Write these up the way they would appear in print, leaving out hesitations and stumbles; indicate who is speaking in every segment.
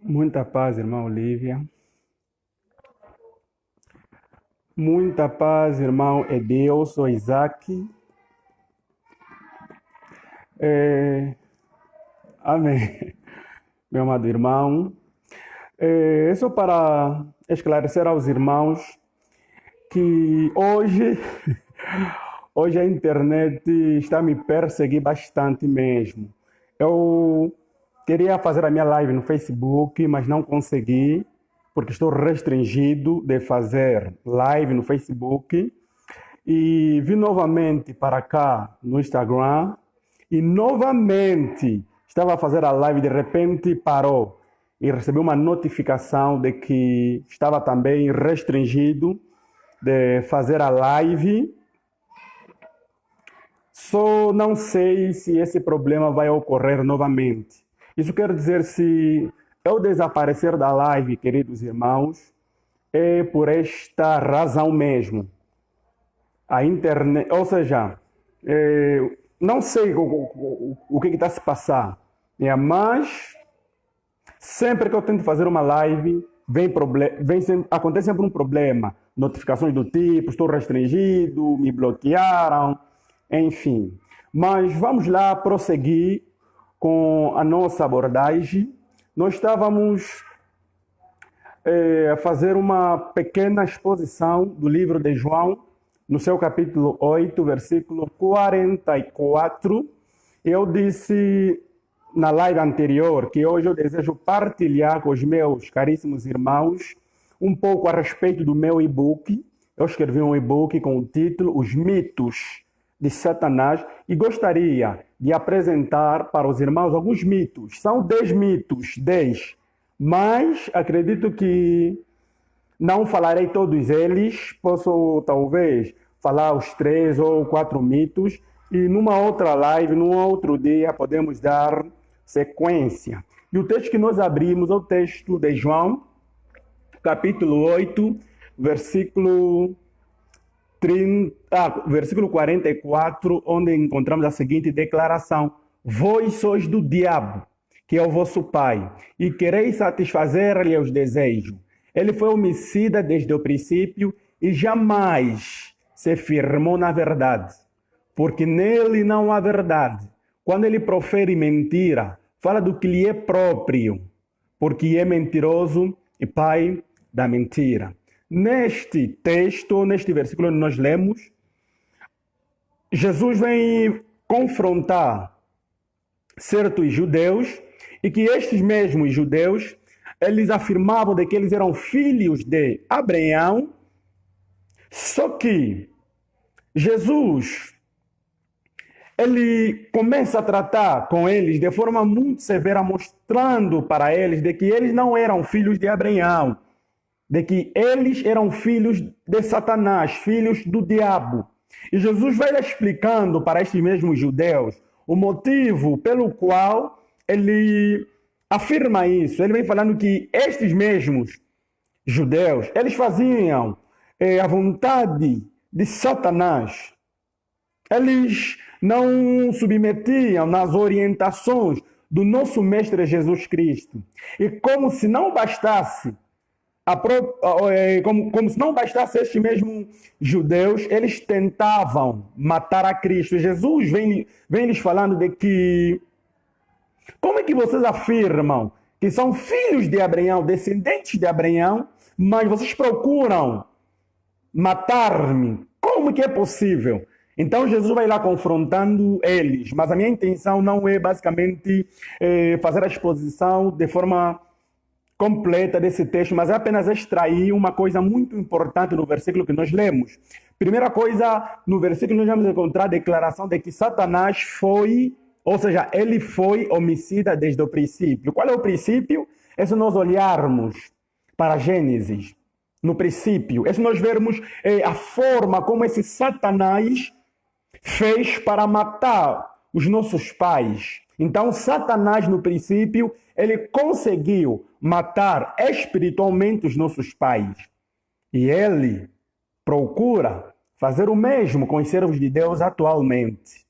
Speaker 1: Muita paz, irmã Olívia. Muita paz, irmão Edilson, Isaac. Amém. Meu amado irmão. É só para esclarecer aos irmãos que hoje a internet está a me perseguir bastante mesmo. Eu queria fazer a minha live no Facebook, mas não consegui, porque estou restringido de fazer live no Facebook. E vim novamente para cá no Instagram e novamente estava a fazer a live, de repente parou e recebi uma notificação de que estava também restringido de fazer a live. Só não sei se esse problema vai ocorrer novamente. Isso quer dizer, se eu desaparecer da live, queridos irmãos, é por esta razão mesmo. A internet, ou seja, não sei o que está se passar, mas sempre que eu tento fazer uma live, acontece sempre um problema. Notificações do tipo, estou restringido, me bloquearam, enfim. Mas vamos lá prosseguir com a nossa abordagem. Nós estávamos a fazer uma pequena exposição do livro de João, no seu capítulo 8, versículo 44. Eu disse na live anterior que hoje eu desejo partilhar com os meus caríssimos irmãos um pouco a respeito do meu e-book. Eu escrevi um e-book com o título Os Mitos de Satanás e gostaria de apresentar para os irmãos alguns mitos. São 10 mitos, 10, mas acredito que não falarei todos eles, posso talvez falar os 3 ou 4 mitos e numa outra live, num outro dia, podemos dar sequência. E o texto que nós abrimos é o texto de João, capítulo 8, versículo 44, onde encontramos a seguinte declaração: Vós sois do diabo, que é o vosso pai, e quereis satisfazer-lhe os desejos. Ele foi homicida desde o princípio e jamais se firmou na verdade, porque nele não há verdade. Quando ele profere mentira, fala do que lhe é próprio, porque é mentiroso e pai da mentira. Neste texto, neste versículo que nós lemos, Jesus vem confrontar certos judeus e que estes mesmos judeus, eles afirmavam de que eles eram filhos de Abraão, só que Jesus, ele começa a tratar com eles de forma muito severa, mostrando para eles de que eles não eram filhos de Abraão, de que eles eram filhos de Satanás, filhos do diabo. E Jesus vai explicando para estes mesmos judeus o motivo pelo qual ele afirma isso. Ele vem falando que estes mesmos judeus, eles faziam a vontade de Satanás. Eles não submetiam nas orientações do nosso Mestre Jesus Cristo. E como se não bastasse, como se não bastasse estes mesmos judeus, eles tentavam matar a Cristo. Jesus vem lhes falando de que como é que vocês afirmam que são filhos de Abraão, descendentes de Abraão, mas vocês procuram matar-me? Como que é possível? Então Jesus vai lá confrontando eles, mas a minha intenção não é basicamente fazer a exposição de forma completa desse texto, mas é apenas extrair uma coisa muito importante no versículo que nós lemos. Primeira coisa, no versículo nós vamos encontrar a declaração de que Satanás foi, ou seja, ele foi homicida desde o princípio. Qual é o princípio? É se nós olharmos para Gênesis, no princípio, é se nós vermos a forma como esse Satanás fez para matar os nossos pais. Então, Satanás, no princípio, ele conseguiu matar espiritualmente os nossos pais. E ele procura fazer o mesmo com os servos de Deus atualmente.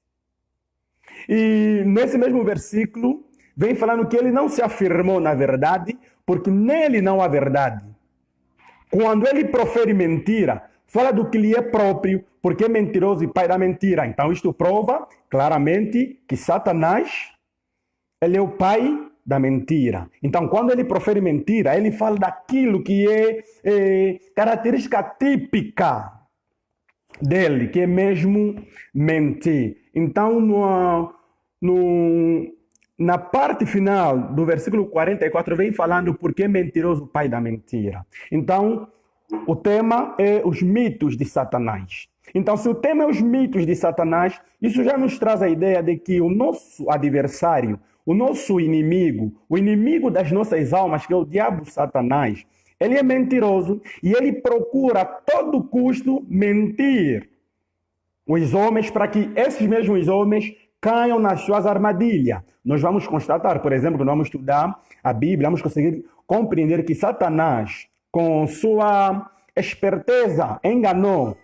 Speaker 1: E nesse mesmo versículo, vem falando que ele não se afirmou na verdade, porque nele não há verdade. Quando ele profere mentira, fala do que lhe é próprio, porque é mentiroso e pai da mentira. Então isto prova claramente que Satanás, ele é o pai da mentira. Então quando ele profere mentira, ele fala daquilo que é característica típica dele, que é mesmo mentir. Então na parte final do versículo 44 vem falando porque é mentiroso o pai da mentira. Então o tema é os mitos de Satanás. Então, se o tema é os mitos de Satanás, isso já nos traz a ideia de que o nosso adversário, o nosso inimigo, o inimigo das nossas almas, que é o diabo Satanás, ele é mentiroso e ele procura a todo custo mentir os homens para que esses mesmos homens caiam nas suas armadilhas. Nós vamos constatar, por exemplo, quando vamos estudar a Bíblia, vamos conseguir compreender que Satanás, com sua esperteza, enganou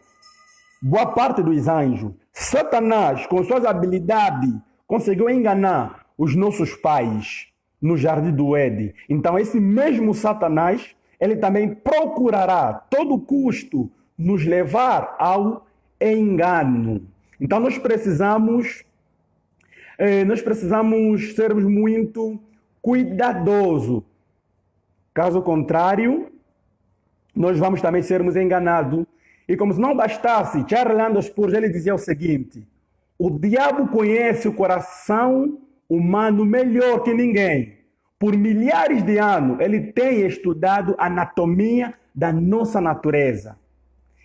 Speaker 1: boa parte dos anjos. Satanás, com suas habilidades, conseguiu enganar os nossos pais no jardim do Éden. Então, esse mesmo Satanás, ele também procurará a todo custo nos levar ao engano. Então, nós precisamos sermos muito cuidadosos. Caso contrário, nós vamos também sermos enganados. E como se não bastasse, Charles Spurgeon, ele dizia o seguinte: o diabo conhece o coração humano melhor que ninguém. Por milhares de anos, ele tem estudado a anatomia da nossa natureza.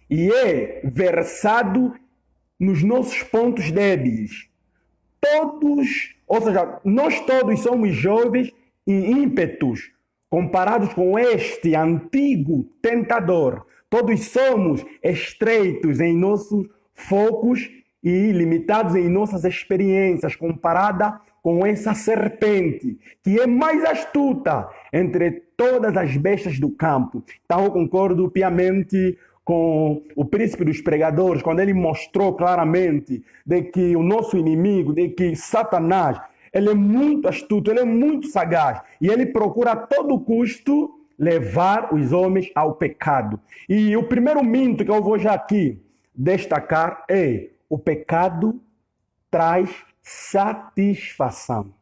Speaker 1: E é versado nos nossos pontos débeis. Nós todos somos jovens e ímpetos, comparados com este antigo tentador. Todos somos estreitos em nossos focos e limitados em nossas experiências, comparada com essa serpente, que é mais astuta entre todas as bestas do campo. Então eu concordo piamente com o príncipe dos pregadores, quando ele mostrou claramente de que o nosso inimigo, de que Satanás, ele é muito astuto, ele é muito sagaz, e ele procura a todo custo levar os homens ao pecado. E o primeiro mito que eu vou já aqui destacar é: o pecado traz satisfação.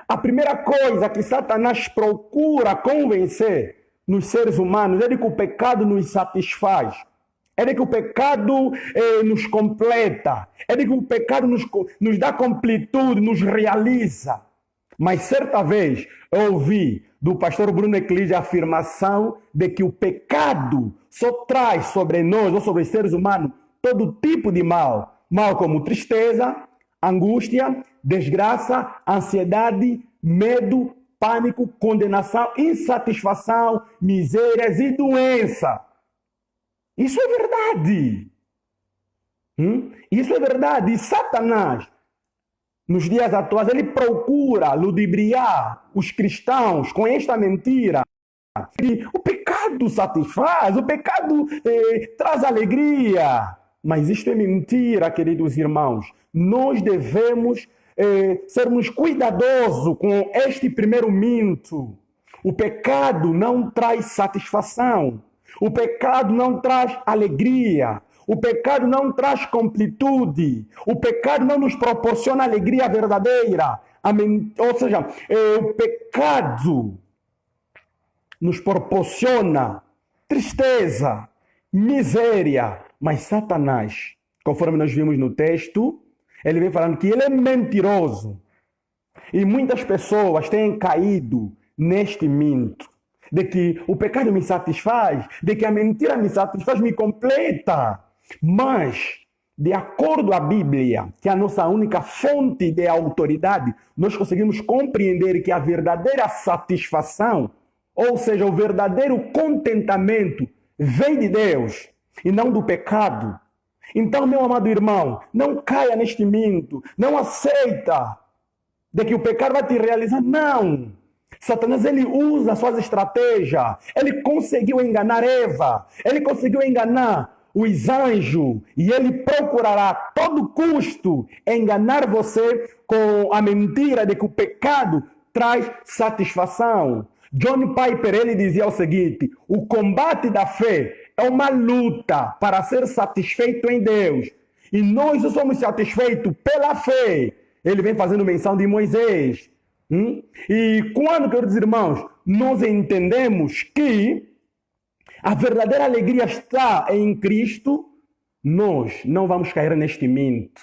Speaker 1: A primeira coisa que Satanás procura convencer nos seres humanos é de que o pecado nos satisfaz, é de que o pecado nos completa, é de que o pecado nos dá completude, nos realiza. Mas certa vez eu ouvi do pastor Bruno Eclide a afirmação de que o pecado só traz sobre nós, ou sobre os seres humanos, todo tipo de mal. Mal como tristeza, angústia, desgraça, ansiedade, medo, pânico, condenação, insatisfação, misérias e doença. Isso é verdade. Isso é verdade. E Satanás, nos dias atuais, ele procura ludibriar os cristãos com esta mentira. E o pecado satisfaz, o pecado traz alegria. Mas isto é mentira, queridos irmãos. Nós devemos sermos cuidadosos com este primeiro mito. O pecado não traz satisfação. O pecado não traz alegria. O pecado não traz completude. O pecado não nos proporciona alegria verdadeira. Ou seja, o pecado nos proporciona tristeza, miséria. Mas Satanás, conforme nós vimos no texto, ele vem falando que ele é mentiroso. E muitas pessoas têm caído neste mito de que o pecado me satisfaz, de que a mentira me satisfaz, me completa. Mas, de acordo com a Bíblia, que é a nossa única fonte de autoridade, nós conseguimos compreender que a verdadeira satisfação, ou seja, o verdadeiro contentamento, vem de Deus e não do pecado. Então, meu amado irmão, não caia neste mito, não aceita de que o pecado vai te realizar, não. Satanás, ele usa suas estratégias, ele conseguiu enganar Eva, ele conseguiu enganar os anjos e ele procurará a todo custo enganar você com a mentira de que o pecado traz satisfação. John Piper, ele dizia o seguinte: o combate da fé é uma luta para ser satisfeito em Deus. E nós só somos satisfeitos pela fé. Ele vem fazendo menção de Moisés. E quando, queridos irmãos, nós entendemos que a verdadeira alegria está em Cristo, nós não vamos cair neste mito.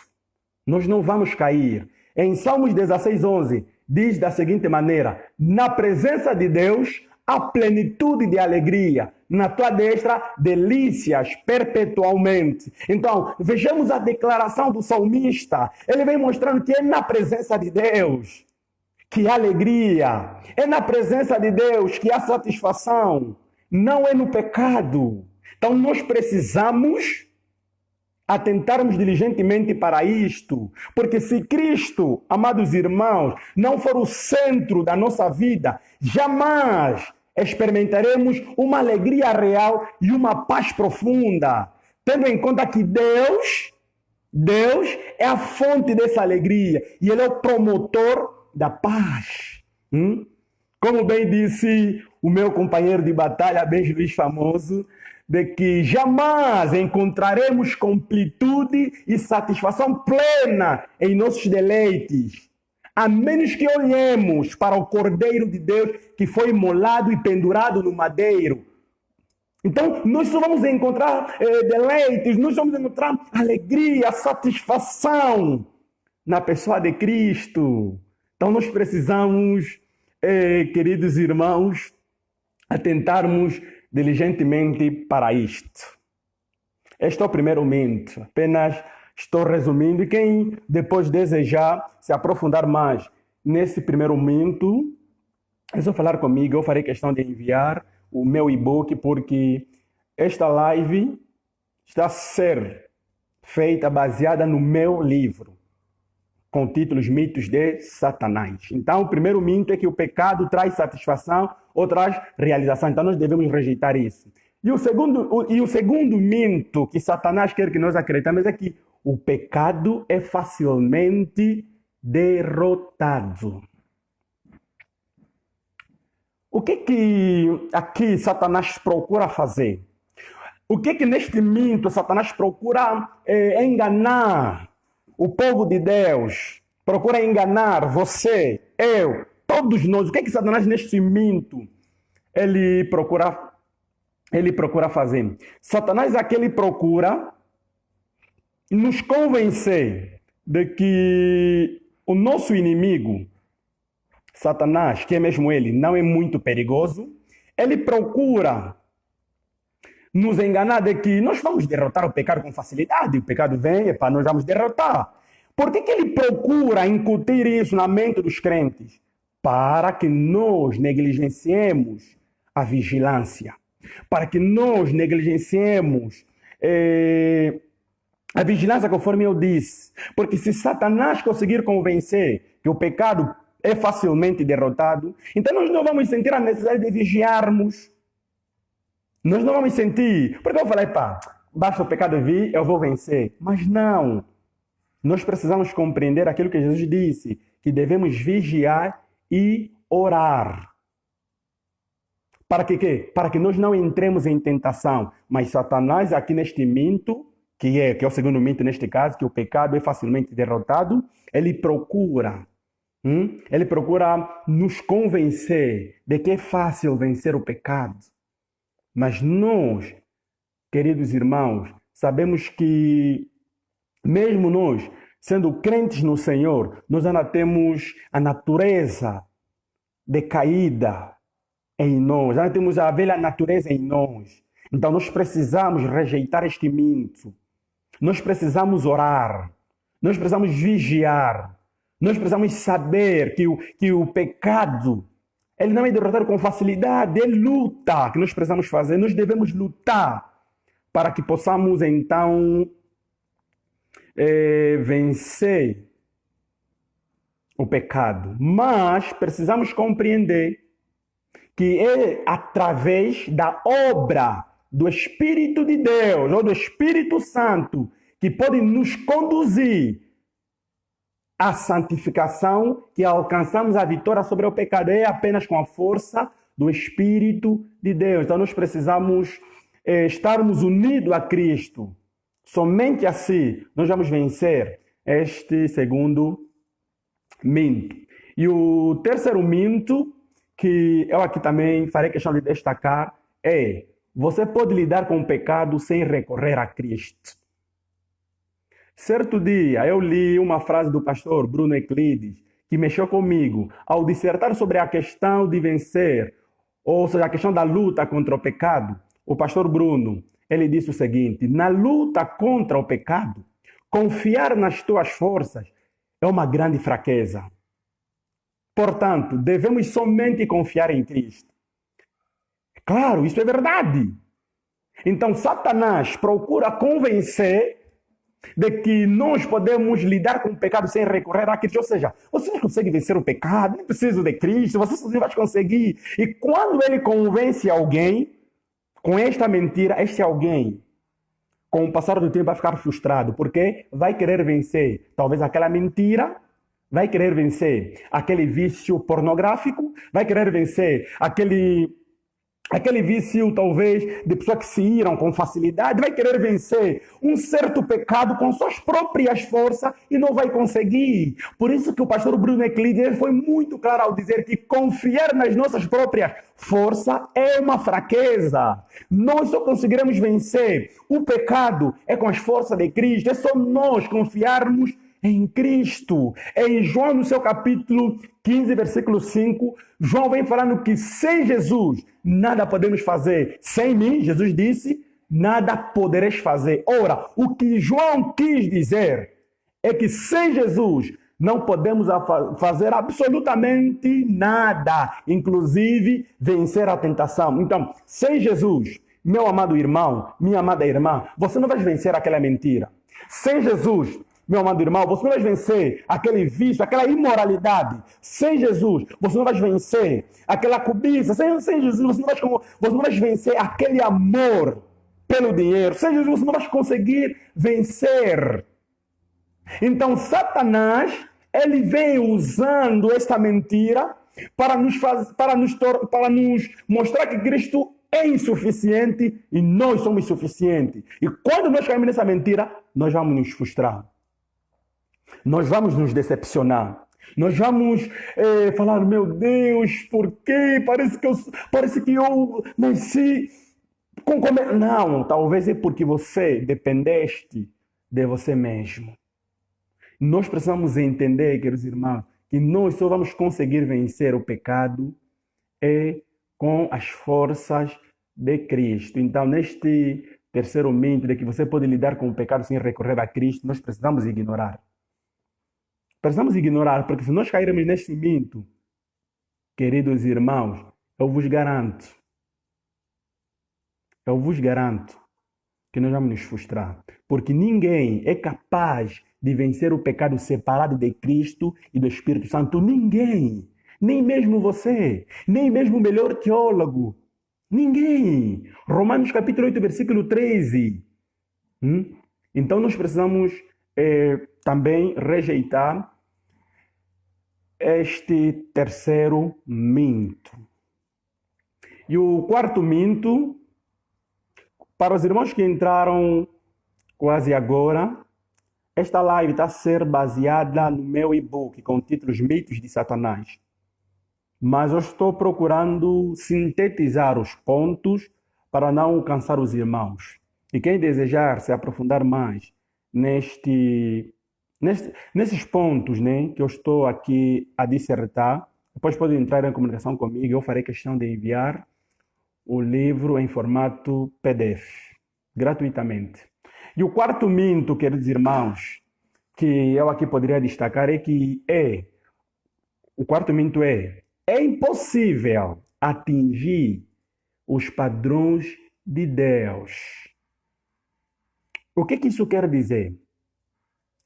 Speaker 1: Nós não vamos cair. Em Salmos 16:11, diz da seguinte maneira: na presença de Deus, há plenitude de alegria. Na tua destra, delícias perpetualmente. Então, vejamos a declaração do salmista. Ele vem mostrando que é na presença de Deus que há alegria. É na presença de Deus que há satisfação. Não é no pecado. Então, nós precisamos atentarmos diligentemente para isto, porque se Cristo, amados irmãos, não for o centro da nossa vida, jamais experimentaremos uma alegria real e uma paz profunda, tendo em conta que Deus é a fonte dessa alegria e Ele é o promotor da paz. Como bem disse o meu companheiro de batalha, bem Luiz Famoso, de que jamais encontraremos completude e satisfação plena em nossos deleites, a menos que olhemos para o Cordeiro de Deus que foi imolado e pendurado no madeiro. Então, nós só vamos encontrar deleites, nós vamos encontrar alegria, satisfação na pessoa de Cristo. Então, nós precisamos, queridos irmãos, atentarmos diligentemente para isto. Este é o primeiro mito. Apenas estou resumindo. E quem depois desejar se aprofundar mais nesse primeiro mito, é só falar comigo. Eu farei questão de enviar o meu e-book, porque esta live está a ser feita baseada no meu livro, com títulos Mitos de Satanás. Então, o primeiro mito é que o pecado traz satisfação ou traz realização. Então, nós devemos rejeitar isso. E o segundo mito que Satanás quer que nós acreditemos é que o pecado é facilmente derrotado. O que aqui Satanás procura fazer? O que neste mito Satanás procura enganar o povo de Deus? Procura enganar você, eu, todos nós. O que Satanás neste mito ele procura fazer? Satanás aqui ele procura nos convencer de que o nosso inimigo, Satanás, que é mesmo ele, não é muito perigoso. Ele procura nos enganar de que nós vamos derrotar o pecado com facilidade. O pecado vem, nós vamos derrotar. Por que ele procura incutir isso na mente dos crentes? Para que nós negligenciemos a vigilância. Para que nós negligenciemos a vigilância, conforme eu disse. Porque se Satanás conseguir convencer que o pecado é facilmente derrotado, então nós não vamos sentir a necessidade de vigiarmos. Nós não vamos sentir. Porque eu falei, basta o pecado vir, eu vou vencer. Mas não. Nós precisamos compreender aquilo que Jesus disse, que devemos vigiar e orar. Para que quê? Para que nós não entremos em tentação. Mas Satanás, aqui neste mito, que é o segundo mito neste caso, que o pecado é facilmente derrotado, ele procura nos convencer de que é fácil vencer o pecado. Mas nós, queridos irmãos, sabemos que mesmo nós, sendo crentes no Senhor, nós ainda temos a natureza decaída em nós, ainda temos a velha natureza em nós. Então nós precisamos rejeitar este mito. Nós precisamos orar. Nós precisamos vigiar. Nós precisamos saber que o pecado, ele não é derrotado com facilidade, é luta que nós precisamos fazer. Nós devemos lutar para que possamos, então, vencer o pecado. Mas precisamos compreender que é através da obra do Espírito de Deus ou do Espírito Santo que pode nos conduzir à santificação, que alcançamos a vitória sobre o pecado, é apenas com a força do Espírito de Deus. Então nós precisamos estarmos unidos a Cristo. Somente assim nós vamos vencer este segundo mito. E o terceiro mito, que eu aqui também farei questão de destacar, é: você pode lidar com o pecado sem recorrer a Cristo. Certo dia eu li uma frase do pastor Bruno Euclides que mexeu comigo ao dissertar sobre a questão de vencer, ou seja, a questão da luta contra o pecado. O pastor Bruno, ele disse o seguinte: na luta contra o pecado, confiar nas tuas forças é uma grande fraqueza. Portanto, devemos somente confiar em Cristo. Claro, isso é verdade. Então, Satanás procura convencer de que nós podemos lidar com o pecado sem recorrer a Cristo. Ou seja, você não consegue vencer o pecado, não precisa de Cristo, você sozinho vai conseguir. E quando ele convence alguém com esta mentira, este alguém, com o passar do tempo, vai ficar frustrado, porque vai querer vencer talvez aquela mentira, vai querer vencer aquele vício pornográfico, vai querer vencer aquele vício, talvez, de pessoas que se iram com facilidade, vai querer vencer um certo pecado com suas próprias forças e não vai conseguir. Por isso que o pastor Bruno Euclides foi muito claro ao dizer que confiar nas nossas próprias forças é uma fraqueza. Nós só conseguiremos vencer o pecado é com as forças de Cristo, é só nós confiarmos em Cristo. Em João, no seu capítulo 15, versículo 5, João vem falando que sem Jesus nada podemos fazer. Sem mim, Jesus disse, nada podereis fazer. Ora, o que João quis dizer é que sem Jesus não podemos fazer absolutamente nada, inclusive vencer a tentação. Então, sem Jesus, meu amado irmão, minha amada irmã, você não vai vencer aquela mentira. Sem Jesus, meu amado irmão, você não vai vencer aquele vício, aquela imoralidade. Sem Jesus, você não vai vencer aquela cobiça. Sem Jesus, você não vai vencer aquele amor pelo dinheiro. Sem Jesus, você não vai conseguir vencer. Então, Satanás, ele vem usando esta mentira para nos mostrar que Cristo é insuficiente e nós somos suficientes. E quando nós caímos nessa mentira, nós vamos nos frustrar. Nós vamos nos decepcionar. Nós vamos falar: meu Deus, por quê? Parece que eu nasci com comer. Não, talvez é porque você dependeste de você mesmo. Nós precisamos entender, queridos irmãos, que nós só vamos conseguir vencer o pecado com as forças de Cristo. Então, neste terceiro mito de que você pode lidar com o pecado sem recorrer a Cristo, nós precisamos ignorar. Precisamos ignorar, porque se nós cairmos neste mito, queridos irmãos, eu vos garanto que nós vamos nos frustrar. Porque ninguém é capaz de vencer o pecado separado de Cristo e do Espírito Santo. Ninguém. Nem mesmo você. Nem mesmo o melhor teólogo. Ninguém. Romanos capítulo 8, versículo 13. Então nós precisamos também rejeitar este terceiro mito. E o quarto mito, para os irmãos que entraram quase agora, esta live está a ser baseada no meu e-book com títulos Mitos de Satanás. Mas eu estou procurando sintetizar os pontos para não cansar os irmãos. E quem desejar se aprofundar mais nesses pontos, né, que eu estou aqui a dissertar, depois pode entrar em comunicação comigo. Eu farei questão de enviar o livro em formato PDF, gratuitamente. E o quarto mito, queridos irmãos, que eu aqui poderia destacar o quarto mito é impossível atingir os padrões de Deus. O que isso quer dizer?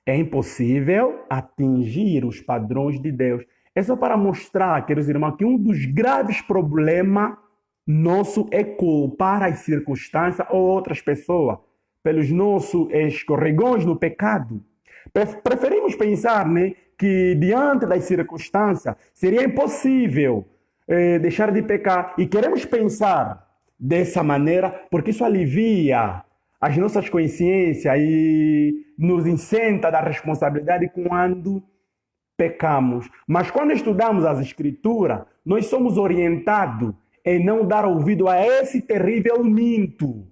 Speaker 1: É impossível atingir os padrões de Deus. É só para mostrar, queridos irmãos, que um dos graves problemas nosso é culpar as circunstâncias ou outras pessoas pelos nossos escorregões no pecado. Preferimos pensar, né, que diante das circunstâncias seria impossível deixar de pecar. E queremos pensar dessa maneira porque isso alivia as nossas consciências e nos isenta da responsabilidade quando pecamos. Mas quando estudamos as Escrituras, nós somos orientados em não dar ouvido a esse terrível mito.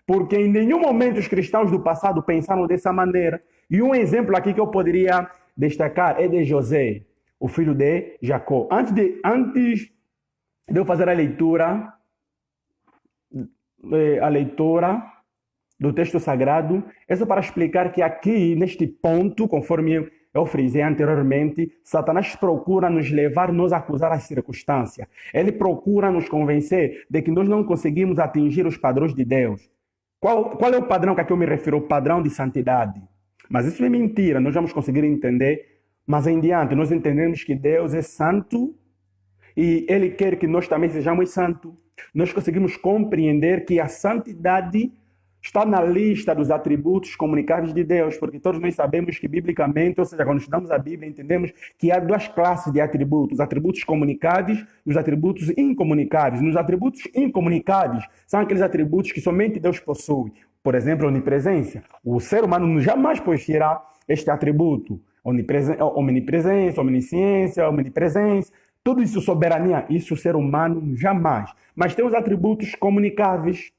Speaker 1: Porque em nenhum momento os cristãos do passado pensaram dessa maneira. E um exemplo aqui que eu poderia destacar é de José, o filho de Jacó. Antes de eu fazer a leitura do texto sagrado, é só para explicar que aqui, neste ponto, conforme eu frisei anteriormente, Satanás procura nos levar, nos acusar as circunstâncias. Ele procura nos convencer de que nós não conseguimos atingir os padrões de Deus. Qual é o padrão que aqui eu me refiro? O padrão de santidade. Mas isso é mentira, nós vamos conseguir entender. Mas em diante, nós entendemos que Deus é santo e Ele quer que nós também sejamos santos. Nós conseguimos compreender que a santidade está na lista dos atributos comunicáveis de Deus, porque todos nós sabemos que biblicamente, ou seja, quando estudamos a Bíblia, entendemos que há duas classes de atributos, os atributos comunicáveis e os atributos incomunicáveis. Nos atributos incomunicáveis são aqueles atributos que somente Deus possui. Por exemplo, a onipresença. O ser humano jamais possuirá este atributo. Omnipresença, omnisciência, omnipresença, tudo isso, soberania, isso o ser humano jamais. Mas tem os atributos comunicáveis.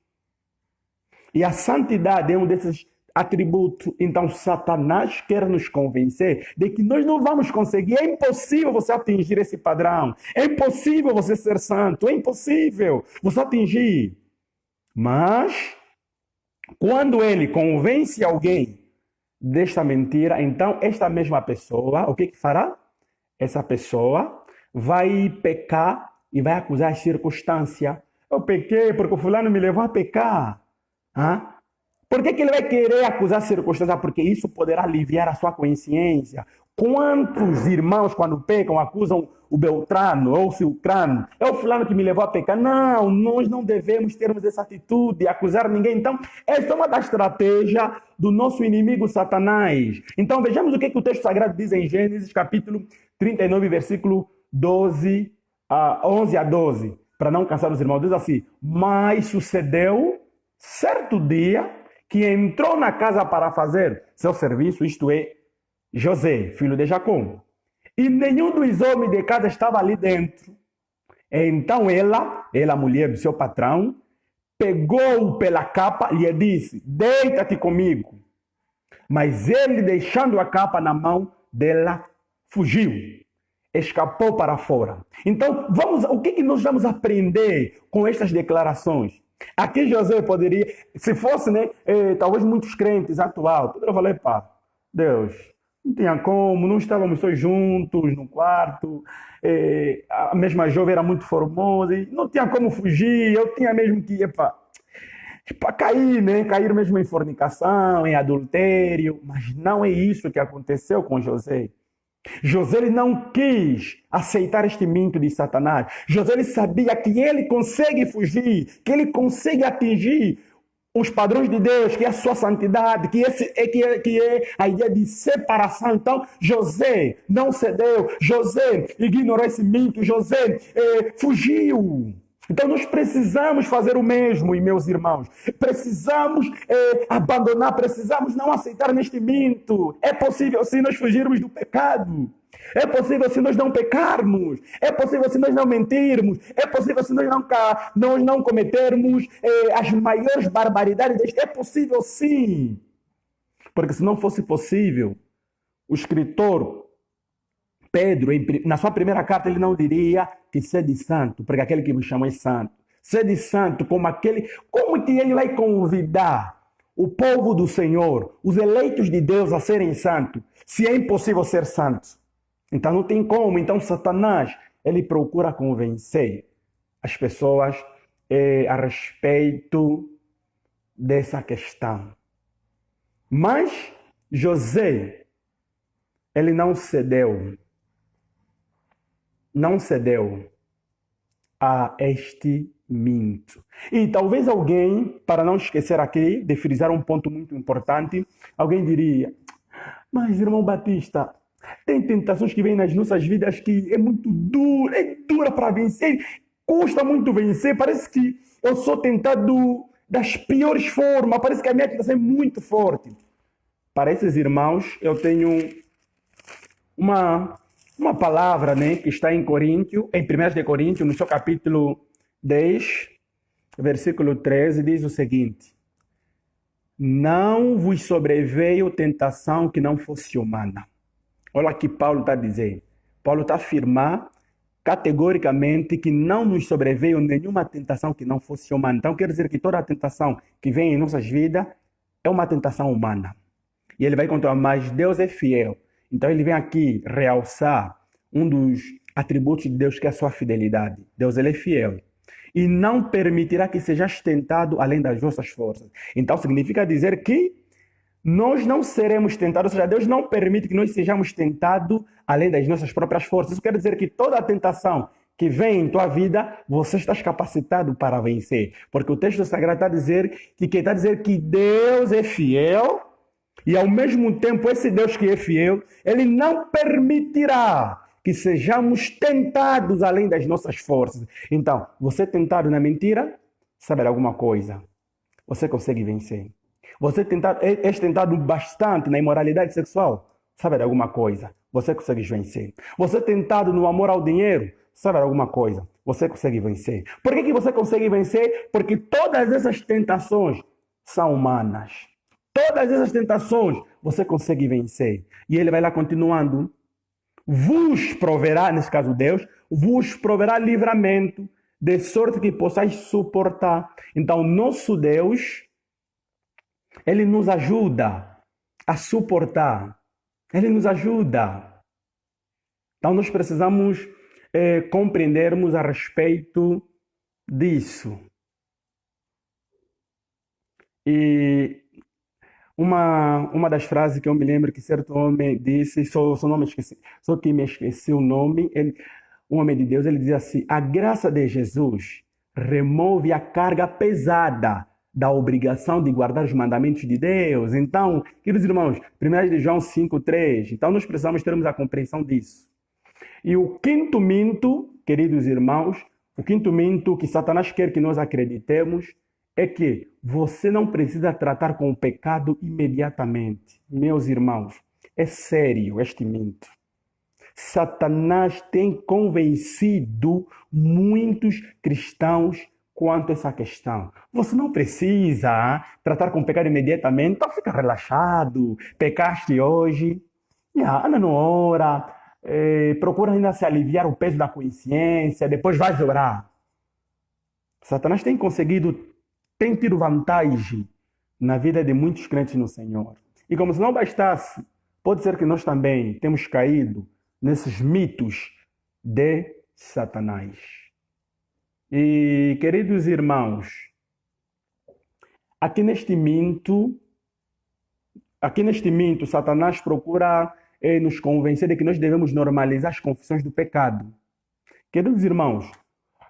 Speaker 1: E a santidade é um desses atributos. Então, Satanás quer nos convencer de que nós não vamos conseguir. É impossível você atingir esse padrão. É impossível você ser santo. É impossível você atingir. Mas, quando ele convence alguém desta mentira, então esta mesma pessoa, o que fará? Essa pessoa vai pecar e vai acusar as circunstâncias. Eu pequei porque o fulano me levou a pecar. Por que ele vai querer acusar a circunstância? Porque isso poderá aliviar a sua consciência. Quantos irmãos, quando pecam, acusam o Beltrano ou o Silcrano? É o fulano que me levou a pecar. Não, nós não devemos termos essa atitude de acusar ninguém. Então, essa é uma das estratégias do nosso inimigo Satanás. Então, vejamos o que o texto sagrado diz em Gênesis, capítulo 39, versículo 11 a 12. Para não cansar os irmãos, diz assim: mas sucedeu certo dia que entrou na casa para fazer seu serviço, isto é, José, filho de Jacó. E nenhum dos homens de casa estava ali dentro. Então ela, a mulher do seu patrão, pegou-o pela capa e lhe disse: deita-te comigo. Mas ele, deixando a capa na mão dela, fugiu. Escapou para fora. Então, o que nós vamos aprender com estas declarações? Aqui José poderia, se fosse, né, talvez muitos crentes atuais, poderiam falar: pá, Deus, não tinha como, não estávamos só juntos no quarto, a mesma jovem era muito formosa, e não tinha como fugir, eu tinha mesmo que ir para cair, né, cair mesmo em fornicação, em adultério, mas não é isso que aconteceu com José. José ele não quis aceitar este mito de Satanás. José ele sabia que ele consegue fugir, que ele consegue atingir os padrões de Deus, que é a sua santidade, que é a ideia de separação. Então, José não cedeu, José ignorou esse mito, José fugiu. Então nós precisamos fazer o mesmo, meus irmãos. Precisamos abandonar, precisamos não aceitar neste mito. É possível se nós fugirmos do pecado. É possível se nós não pecarmos. É possível se nós não mentirmos. É possível se nós não cometermos as maiores barbaridades. É possível sim. Porque se não fosse possível, o escritor Pedro, na sua primeira carta, ele não diria que sede santo, porque aquele que me chamou é santo. Sede santo como que ele vai convidar o povo do Senhor, os eleitos de Deus a serem santos, se é impossível ser santo? Então não tem como. Então Satanás, ele procura convencer as pessoas a respeito dessa questão. Mas José, ele não cedeu a este minto. E talvez alguém, para não esquecer aqui, de frisar um ponto muito importante, alguém diria, mas irmão Batista, tem tentações que vêm nas nossas vidas que é dura para vencer, custa muito vencer, parece que eu sou tentado das piores formas, parece que a minha tentação é muito forte. Para esses irmãos, eu tenho uma palavra, né, que está em Coríntios, em 1 de Coríntios, no seu capítulo 10, versículo 13, diz o seguinte: não vos sobreveio tentação que não fosse humana. Olha o que Paulo está dizendo. Paulo está a afirmar categoricamente que não nos sobreveio nenhuma tentação que não fosse humana. Então quer dizer que toda a tentação que vem em nossas vidas é uma tentação humana. E ele vai continuar, mas Deus é fiel. Então ele vem aqui realçar um dos atributos de Deus, que é a sua fidelidade. Deus, ele é fiel. E não permitirá que sejas tentado além das vossas forças. Então significa dizer que nós não seremos tentados, ou seja, Deus não permite que nós sejamos tentados além das nossas próprias forças. Isso quer dizer que toda a tentação que vem em tua vida, você está capacitado para vencer. Porque o texto sagrado está a dizer que Deus é fiel e ao mesmo tempo esse Deus que é fiel, ele não permitirá que sejamos tentados além das nossas forças. Então, você tentado na mentira, sabe alguma coisa? Você consegue vencer. Você é tentado bastante na imoralidade sexual, sabe de alguma coisa? Você consegue vencer. Você tentado no amor ao dinheiro, sabe de alguma coisa? Você consegue vencer. Por que você consegue vencer? Porque todas essas tentações são humanas. Todas essas tentações você consegue vencer. E ele vai lá continuando. Vos proverá, nesse caso Deus, vos proverá livramento, de sorte que possais suportar. Então, nosso Deus, ele nos ajuda a suportar. Ele nos ajuda. Então, nós precisamos compreendermos a respeito disso. E uma das frases que eu me lembro que certo homem disse, só que me esqueci o nome, um homem de Deus, ele diz assim: a graça de Jesus remove a carga pesada da obrigação de guardar os mandamentos de Deus. Então, queridos irmãos, 1 de João 5,3, então nós precisamos termos a compreensão disso. E o quinto mito, queridos irmãos, o quinto mito que Satanás quer que nós acreditemos é que você não precisa tratar com o pecado imediatamente. Meus irmãos, é sério este mito. Satanás tem convencido muitos cristãos quanto a essa questão. Você não precisa tratar com o pecado imediatamente, então fica relaxado, pecaste hoje, anda no ora, procura ainda se aliviar o peso da consciência, depois vai orar. Satanás tem tido vantagem na vida de muitos crentes no Senhor. E como se não bastasse, pode ser que nós também temos caído nesses mitos de Satanás. E, queridos irmãos, aqui neste mito, Satanás procura nos convencer de que nós devemos normalizar as confissões do pecado. Queridos irmãos,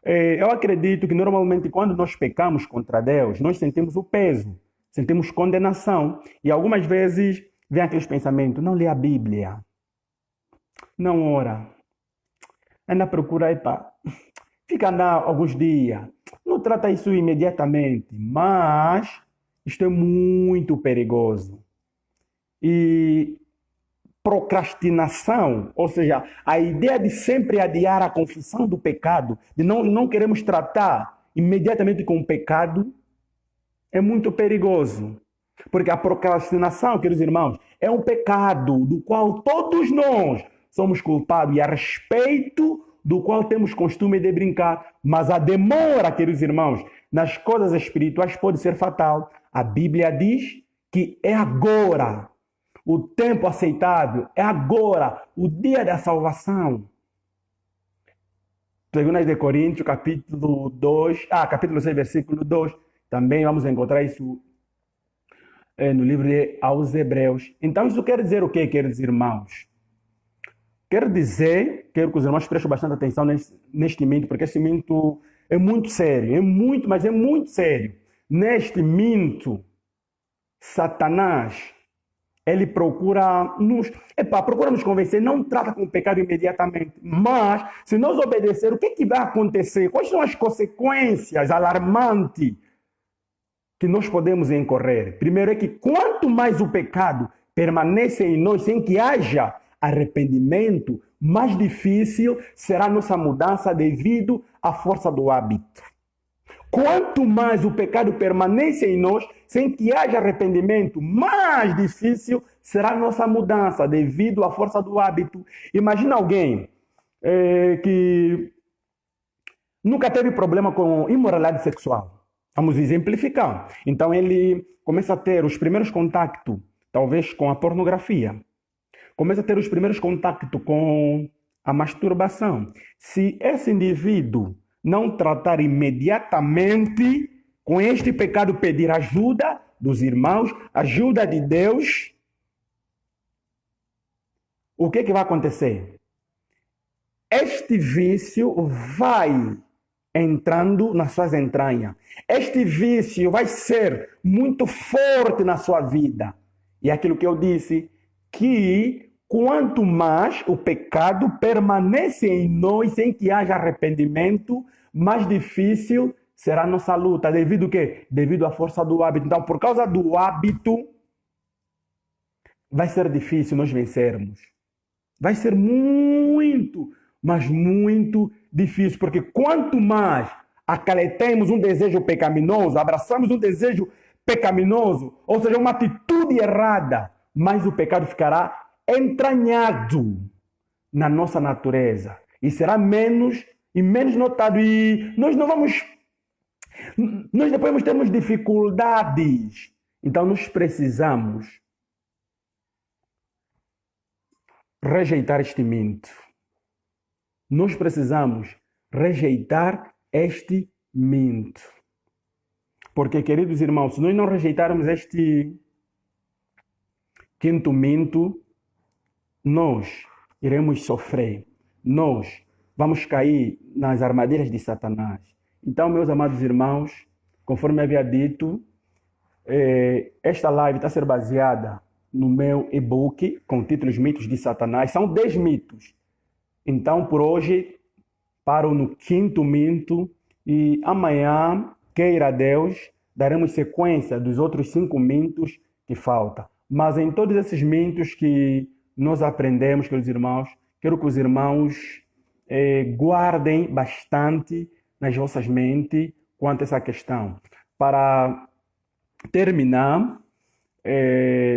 Speaker 1: eu acredito que normalmente quando nós pecamos contra Deus, nós sentimos o peso, sentimos condenação. E algumas vezes vem aqueles pensamentos: não lê a Bíblia, não ora, anda à procura, fica andar alguns dias, não trata isso imediatamente. Mas isto é muito perigoso. E procrastinação, ou seja, a ideia de sempre adiar a confissão do pecado, de não queremos tratar imediatamente com o pecado, é muito perigoso. Porque a procrastinação, queridos irmãos, é um pecado do qual todos nós somos culpados e a respeito do qual temos costume de brincar. Mas a demora, queridos irmãos, nas coisas espirituais pode ser fatal. A Bíblia diz que é agora. O tempo aceitável é agora, o dia da salvação. 2 de Coríntios, capítulo 6, versículo 2. Também vamos encontrar isso no livro aos Hebreus. Então, isso quer dizer o quê, queridos irmãos? Quero que os irmãos prestem bastante atenção neste mito, porque esse mito é muito sério, é muito, mas é muito sério. Neste minto, Satanás, ele procura nos convencer, não trata com o pecado imediatamente, mas se nós obedecer, o que, que vai acontecer? Quais são as consequências alarmantes que nós podemos incorrer? Primeiro é que quanto mais o pecado permanece em nós sem que haja arrependimento, mais difícil será a nossa mudança devido à força do hábito. Quanto mais o pecado permanece em nós, sem que haja arrependimento, mais difícil será a nossa mudança devido à força do hábito. Imagina alguém que nunca teve problema com imoralidade sexual. Vamos exemplificar. Então ele começa a ter os primeiros contatos, talvez com a pornografia. Começa a ter os primeiros contatos com a masturbação. Se esse indivíduo não tratar imediatamente com este pecado, pedir ajuda dos irmãos, ajuda de Deus, o que vai acontecer? Este vício vai entrando nas suas entranhas. Este vício vai ser muito forte na sua vida. E é aquilo que eu disse, que quanto mais o pecado permanece em nós sem que haja arrependimento, mais difícil será a nossa luta. Devido a quê? Devido à força do hábito. Então, por causa do hábito, vai ser difícil nós vencermos. Vai ser muito, mas muito difícil. Porque quanto mais acaletemos um desejo pecaminoso, abraçamos um desejo pecaminoso, ou seja, uma atitude errada, mais o pecado ficará entranhado na nossa natureza e será menos notado, e nós depois termos dificuldades. Então nós precisamos rejeitar este minto. Nós precisamos rejeitar este minto. Porque, queridos irmãos, se nós não rejeitarmos este quinto minto, nós iremos sofrer. Nós vamos cair nas armadilhas de Satanás. Então, meus amados irmãos, conforme havia dito, esta live está a ser baseada no meu e-book com o título Os Mitos de Satanás. São 10 mitos. Então, por hoje, paro no quinto mito e amanhã, queira Deus, daremos sequência dos outros 5 mitos que faltam. Mas em todos esses mitos que nós aprendemos, queridos irmãos, quero que os irmãos guardem bastante nas vossas mentes quanto a essa questão. Para terminar,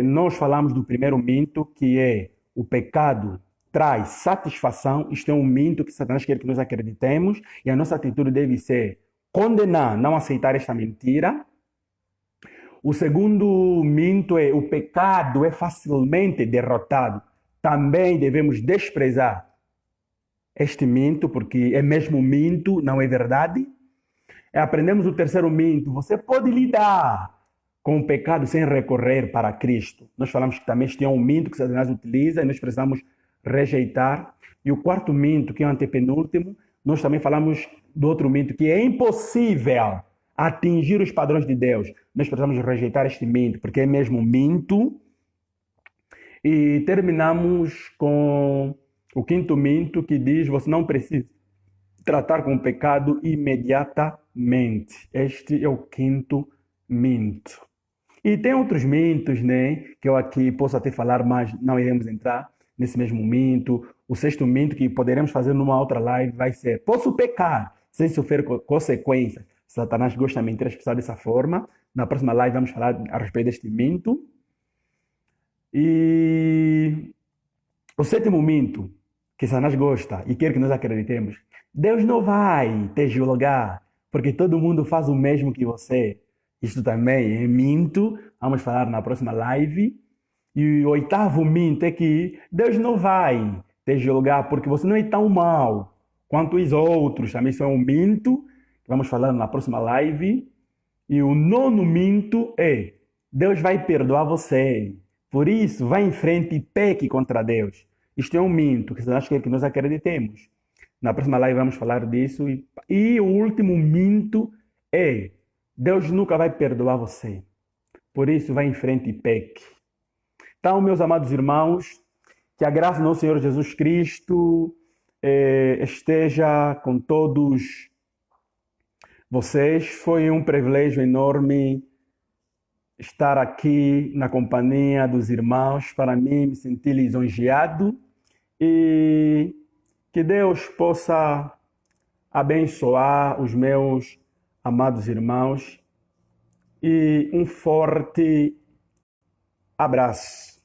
Speaker 1: nós falamos do primeiro mito, que é o pecado traz satisfação. Isto é um mito que Satanás quer que nós acreditemos, e a nossa atitude deve ser condenar, não aceitar esta mentira. O segundo mito é o pecado é facilmente derrotado. Também devemos desprezar este mito, porque é mesmo mito, não é verdade. Aprendemos o terceiro mito: você pode lidar com o pecado sem recorrer para Cristo. Nós falamos que também este é um mito que Satanás utiliza e nós precisamos rejeitar. E o quarto mito, que é o antepenúltimo, nós também falamos do outro mito, que é impossível atingir os padrões de Deus. Nós precisamos rejeitar este mito, porque é mesmo mito. E terminamos com o quinto mito, que diz: você não precisa tratar com o pecado imediatamente. Este é o quinto mito. E tem outros mitos, né, que eu aqui posso até falar, mas não iremos entrar nesse mesmo mito. O sexto mito, que poderemos fazer numa outra live, vai ser: posso pecar sem sofrer consequências. Satanás gosta de mentir as pessoas dessa forma. Na próxima live vamos falar a respeito deste mito. E o sétimo mito, que Satanás gosta e quer que nós acreditemos: Deus não vai te julgar, porque todo mundo faz o mesmo que você. Isto também é mito. Vamos falar na próxima live. E o oitavo mito é que Deus não vai te julgar, porque você não é tão mal quanto os outros. Também isso é um mito, que vamos falar na próxima live. E o nono mito é: Deus vai perdoar você. Por isso, vá em frente e peque contra Deus. Isto é um mito que Satanás quer que nós acreditemos. Na próxima live vamos falar disso. E o último mito é: Deus nunca vai perdoar você. Por isso, vá em frente e peque. Então, meus amados irmãos, que a graça do nosso Senhor Jesus Cristo esteja com todos vocês. Foi um privilégio enorme estar aqui na companhia dos irmãos. Para mim, me senti lisonjeado e que Deus possa abençoar os meus amados irmãos e um forte abraço.